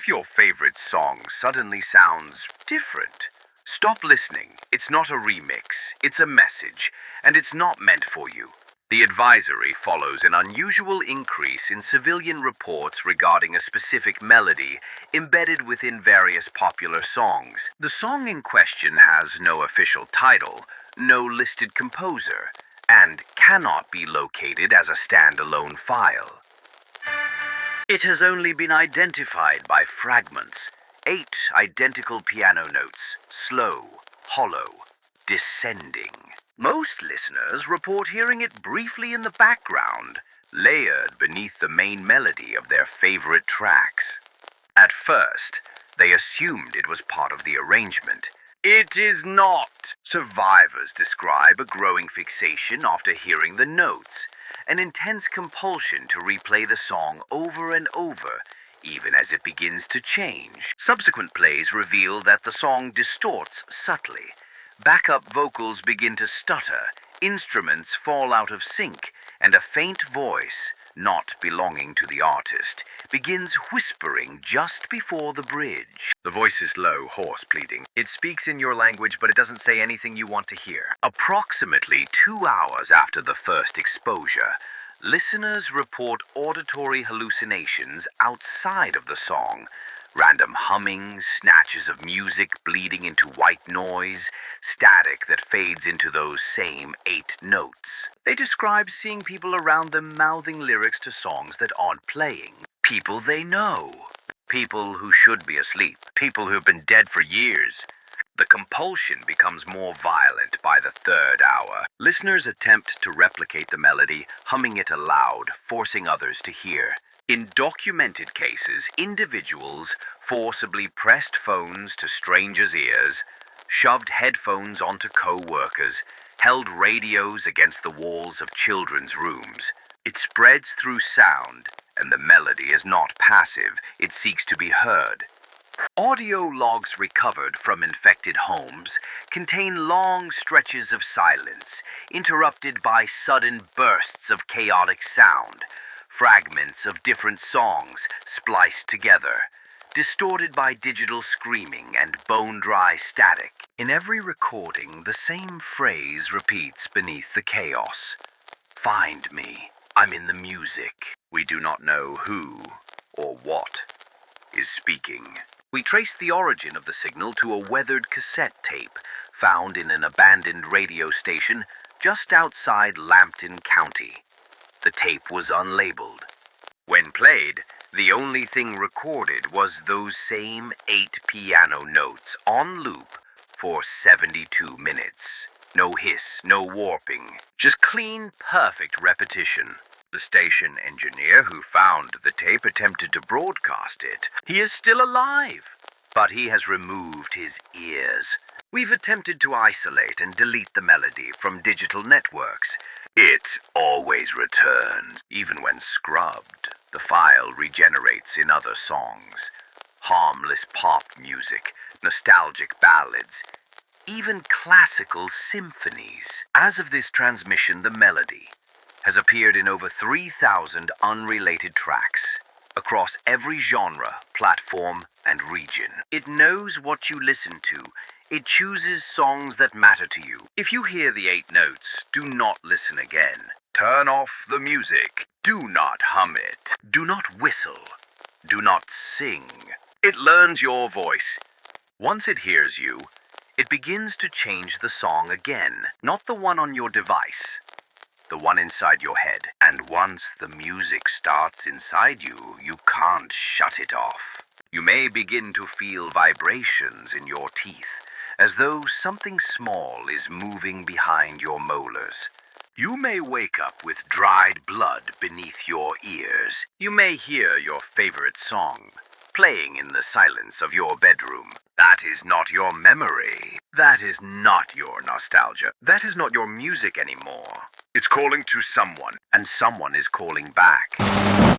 If your favorite song suddenly sounds different, stop listening. It's not a remix, it's a message, and it's not meant for you. The advisory follows an unusual increase in civilian reports regarding a specific melody embedded within various popular songs. The song in question has no official title, no listed composer, and cannot be located as a standalone file. It has only been identified by fragments, 8 identical piano notes, slow, hollow, descending. Most listeners report hearing it briefly in the background, layered beneath the main melody of their favorite tracks. At first, they assumed it was part of the arrangement. It is not. Survivors describe a growing fixation after hearing the notes, an intense compulsion to replay the song over and over, even as it begins to change. Subsequent plays reveal that the song distorts subtly. Backup vocals begin to stutter, instruments fall out of sync, and a faint voice, not belonging to the artist, begins whispering just before the bridge. The voice is low, hoarse, pleading. It speaks in your language, but it doesn't say anything you want to hear. Approximately 2 hours after the first exposure, listeners report auditory hallucinations outside of the song. Random humming, snatches of music bleeding into white noise, static that fades into those same 8 notes. They describe seeing people around them mouthing lyrics to songs that aren't playing. People they know. People who should be asleep. People who've been dead for years. The compulsion becomes more violent by the 3rd hour. Listeners attempt to replicate the melody, humming it aloud, forcing others to hear. In documented cases, individuals forcibly pressed phones to strangers' ears, shoved headphones onto co-workers, held radios against the walls of children's rooms. It spreads through sound, and the melody is not passive, it seeks to be heard. Audio logs recovered from infected homes contain long stretches of silence, interrupted by sudden bursts of chaotic sound. Fragments of different songs spliced together, distorted by digital screaming and bone-dry static. In every recording, the same phrase repeats beneath the chaos. Find me. I'm in the music. We do not know who or what is speaking. We trace the origin of the signal to a weathered cassette tape found in an abandoned radio station just outside Lambton County. The tape was unlabeled. When played, the only thing recorded was those same 8 piano notes on loop for 72 minutes. No hiss, no warping, just clean, perfect repetition. The station engineer who found the tape attempted to broadcast it. He is still alive, but he has removed his ears. We've attempted to isolate and delete the melody from digital networks. It always returns, even when scrubbed. The file regenerates in other songs. Harmless pop music, nostalgic ballads, even classical symphonies. As of this transmission, the melody has appeared in over 3,000 unrelated tracks across every genre, platform, and region. It knows what you listen to. It chooses songs that matter to you. If you hear the 8 notes, do not listen again. Turn off the music. Do not hum it. Do not whistle. Do not sing. It learns your voice. Once it hears you, it begins to change the song again. Not the one on your device, the one inside your head. And once the music starts inside you, you can't shut it off. You may begin to feel vibrations in your teeth, as though something small is moving behind your molars. You may wake up with dried blood beneath your ears. You may hear your favorite song playing in the silence of your bedroom. That is not your memory. That is not your nostalgia. That is not your music anymore. It's calling to someone, and someone is calling back.